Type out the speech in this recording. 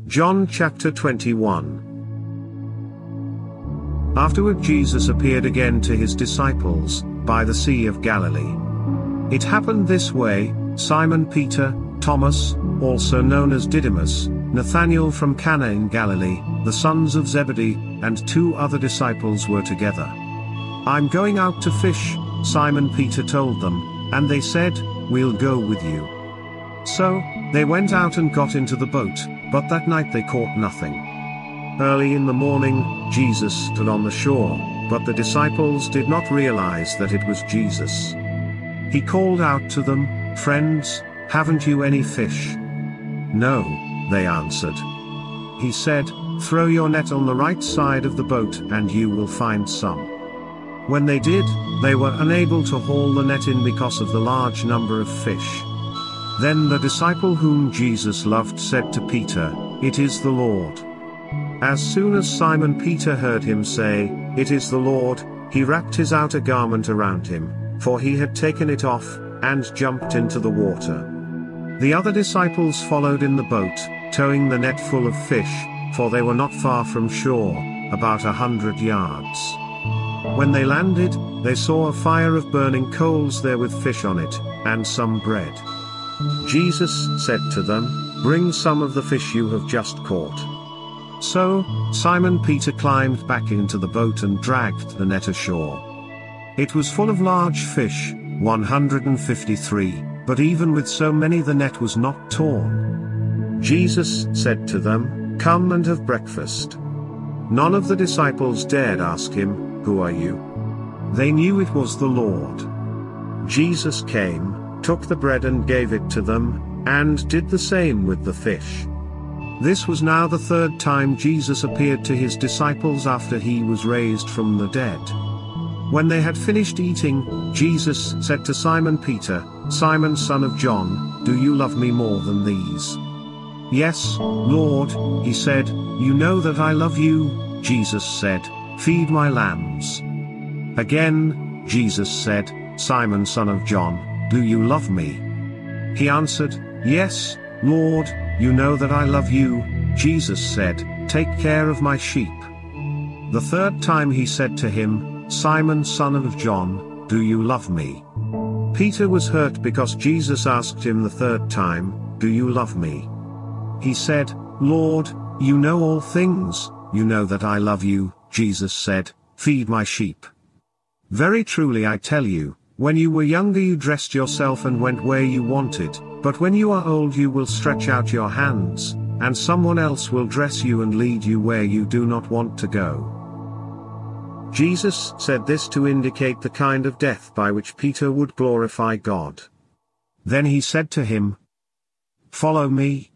John chapter 21. Afterward Jesus appeared again to his disciples, by the Sea of Galilee. It happened this way: Simon Peter, Thomas, also known as Didymus, Nathanael from Cana in Galilee, the sons of Zebedee, and 2 other disciples were together. "I'm going out to fish," Simon Peter told them, and they said, "We'll go with you." So, they went out and got into the boat, but that night they caught nothing. Early in the morning, Jesus stood on the shore, but the disciples did not realize that it was Jesus. He called out to them, "Friends, haven't you any fish?" "No," they answered. He said, "Throw your net on the right side of the boat and you will find some." When they did, they were unable to haul the net in because of the large number of fish. Then the disciple whom Jesus loved said to Peter, "It is the Lord." As soon as Simon Peter heard him say, "It is the Lord," he wrapped his outer garment around him, for he had taken it off, and jumped into the water. The other disciples followed in the boat, towing the net full of fish, for they were not far from shore, about 100 yards. When they landed, they saw a fire of burning coals there with fish on it, and some bread. Jesus said to them, "Bring some of the fish you have just caught." So, Simon Peter climbed back into the boat and dragged the net ashore. It was full of large fish, 153, but even with so many the net was not torn. Jesus said to them, "Come and have breakfast." None of the disciples dared ask him, "Who are you?" They knew it was the Lord. Jesus came, took the bread and gave it to them, and did the same with the fish. This was now the 3rd time Jesus appeared to his disciples after he was raised from the dead. When they had finished eating, Jesus said to Simon Peter, "Simon, son of John, do you love me more than these?" "Yes, Lord," he said, "you know that I love you." Jesus said, "Feed my lambs." Again, Jesus said, "Simon, son of John, do you love me?" He answered, "Yes, Lord, you know that I love you." Jesus said, "Take care of my sheep." The 3rd time he said to him, "Simon, son of John, do you love me?" Peter was hurt because Jesus asked him the 3rd time, "Do you love me?" He said, "Lord, you know all things, you know that I love you." Jesus said, "Feed my sheep. Very truly I tell you, when you were younger you dressed yourself and went where you wanted, but when you are old you will stretch out your hands, and someone else will dress you and lead you where you do not want to go." Jesus said this to indicate the kind of death by which Peter would glorify God. Then he said to him, "Follow me."